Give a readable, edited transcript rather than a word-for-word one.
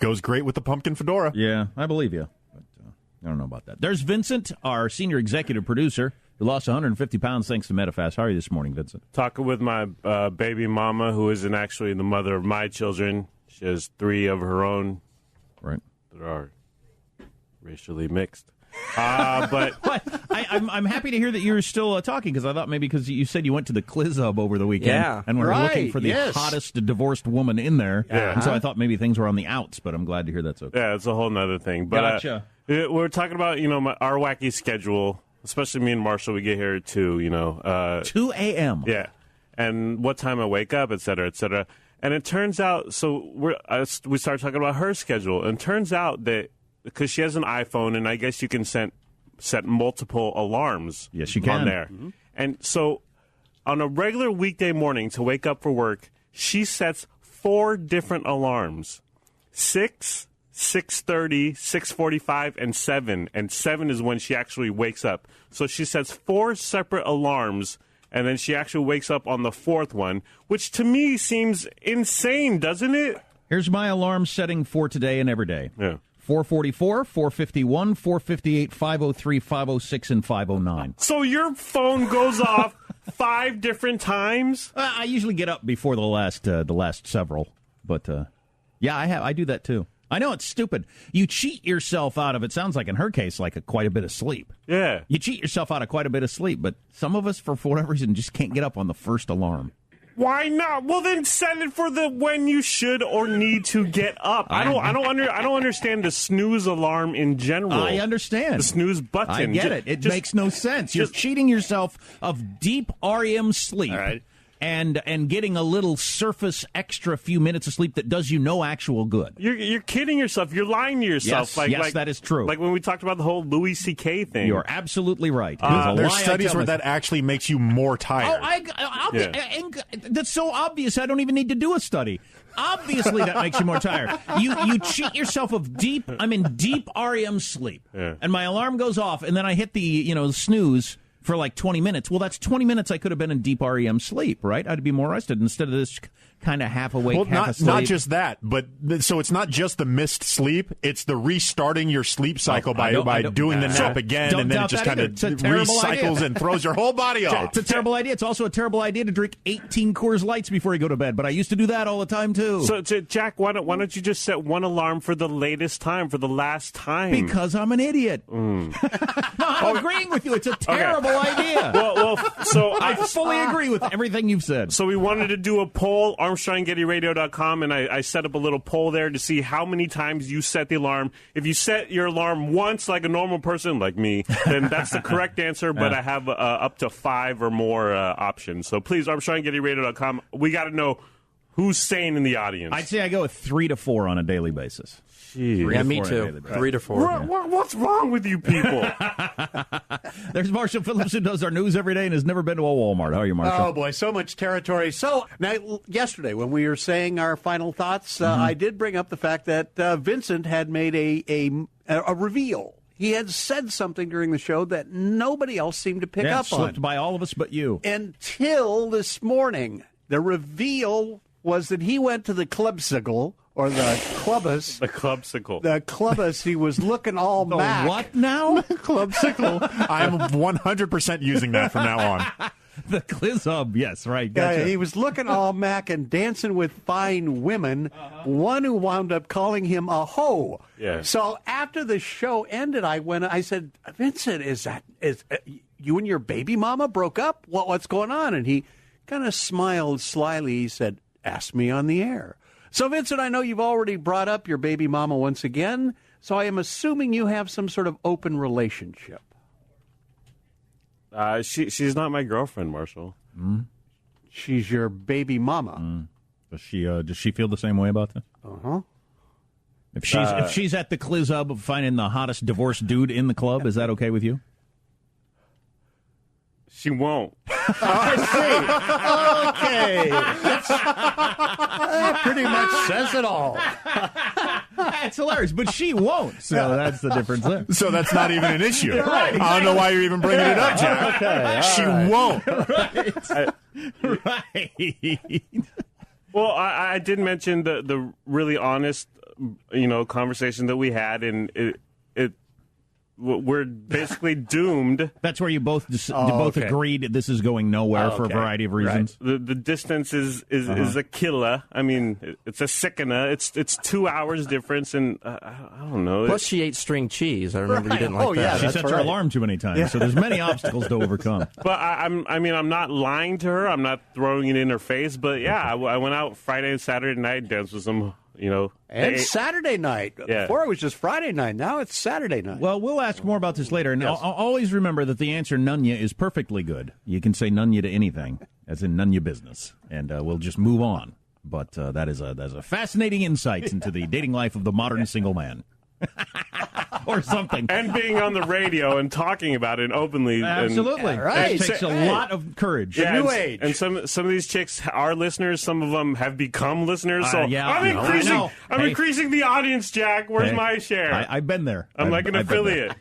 Goes great with the pumpkin fedora. Yeah, I believe you. But, I don't know about that. There's Vincent, our senior executive producer, who lost 150 pounds thanks to Medifast. How are you this morning, Vincent? Talking with my baby mama, who isn't actually the mother of my children. She has 3 of her own. Right. That are racially mixed. But I'm happy to hear that you're still talking, because I thought maybe because you said you went to the Clizub over the weekend and were looking for the hottest divorced woman in there. Yeah. And so I thought maybe things were on the outs, but I'm glad to hear that's okay. Yeah, it's a whole nother thing. But Gotcha. We're talking about, our wacky schedule, especially me and Marshall. We get here at 2, 2 a.m. Yeah. And what time I wake up, et cetera, et cetera. And it turns out, so we started talking about her schedule, and it turns out that because she has an iPhone, and I guess you can set multiple alarms. Yes, you can. On there. Mm-hmm. And so on a regular weekday morning to wake up for work, she sets 4 different alarms. 6, 6:30, 6:45, and 7. And 7 is when she actually wakes up. So she sets 4 separate alarms, and then she actually wakes up on the 4th one, which to me seems insane, doesn't it? Here's my alarm setting for today and every day. Yeah. 4:44, 4:51, 4:58, 5:03, 5:06, and 5:09. So your phone goes off 5 different times? I usually get up before the last several, but yeah, I do that too. I know it's stupid. You cheat yourself out of, it sounds like in her case, like quite a bit of sleep. Yeah. You cheat yourself out of quite a bit of sleep, but some of us, for whatever reason, just can't get up on the first alarm. Why not? Well, then set it for the when you should or need to get up. I don't understand the snooze alarm in general. I understand the snooze button. I get it. It makes no sense. You're cheating yourself of deep REM sleep. All right. And getting a little surface extra few minutes of sleep that does you no actual good. You're kidding yourself. You're lying to yourself. Yes, that is true. Like when we talked about the whole Louis C.K. thing. You're absolutely right. There's studies where that actually makes you more tired. That's so obvious. I don't even need to do a study. Obviously, that makes you more tired. You cheat yourself of deep. I'm in deep REM sleep, and my alarm goes off, and then I hit the snooze for like 20 minutes. Well, that's 20 minutes I could have been in deep REM sleep, right? I'd be more rested instead of this kind of half awake, half asleep. Not just that, but so it's not just the missed sleep, it's the restarting your sleep cycle by doing the nap again, and then it just kind of recycles and throws your whole body off. It's a terrible idea. It's also a terrible idea to drink 18 Coors Lights before you go to bed, but I used to do that all the time, too. So, Jack, why don't you just set one alarm for the latest time, for the last time? Because I'm an idiot. No, I'm agreeing with you. It's a terrible idea. So I fully agree with everything you've said. So we wanted to do a poll, ArmstrongGettyRadio.com, and I set up a little poll there to see how many times you set the alarm. If you set your alarm once like a normal person, like me, then that's the correct answer, but I have up to 5 or more options. So please, ArmstrongGettyRadio.com. We got to know who's sane in the audience. I'd say I go with 3 to 4 on a daily basis. Yeah, me too. 3 to 4. What's wrong with you people? There's Marshall Phillips, who does our news every day and has never been to a Walmart. How are you, Marshall? Oh, boy, so much territory. So, now, yesterday, when we were saying our final thoughts, I did bring up the fact that Vincent had made a reveal. He had said something during the show that nobody else seemed to pick up on. Slipped by all of us but you. Until this morning. The reveal was that he went to the Clubsicle, or the Clubus. The Clubsicle. The Clubus. He was looking all the Mac. What now? Clubsicle. I'm 100% using that from now on. The Clizub, yes, right. Gotcha. He was looking all Mac and dancing with fine women, one who wound up calling him a hoe. Yeah. So after the show ended, I said, Vincent, is you and your baby mama broke up? What's going on? And he kind of smiled slyly. He said, ask me on the air. So, Vincent, I know you've already brought up your baby mama once again, so I am assuming you have some sort of open relationship. She's not my girlfriend, Marshall. Mm. She's your baby mama. Mm. Does she feel the same way about that? Uh-huh. If she's at the Clizub finding the hottest divorced dude in the club, is that okay with you? She won't. I see. Okay. That pretty much says it all. That's hilarious, but she won't. So that's the difference there. So that's not even an issue. Right. I don't know why you're even bringing it up, Jack. Okay, she won't. Right. Well, I did mention the really honest conversation that we had, and we're basically doomed. That's where you both agreed this is going nowhere for a variety of reasons. Right. The distance is a killer. I mean, it's a sickener. It's 2 hours difference, and I don't know. Plus, she ate string cheese. I remember you didn't like that. Yeah, she sets her alarm too many times, so there's many obstacles to overcome. But I'm not lying to her. I'm not throwing it in her face. But yeah, I went out Friday and Saturday night, danced with some. And Saturday night. Yeah. Before it was just Friday night. Now it's Saturday night. Well, we'll ask more about this later. And I'll always remember that the answer Nunya is perfectly good. You can say Nunya to anything, as in none your business. And we'll just move on. But that is a fascinating insight into the dating life of the modern single man. Or something. And being on the radio and talking about it openly. Absolutely. Right. It takes a lot of courage. Yeah, New age. And some of these chicks are listeners. Some of them have become listeners. So I'm increasing the audience, Jack. Where's my share? I've been there. I'm like an affiliate.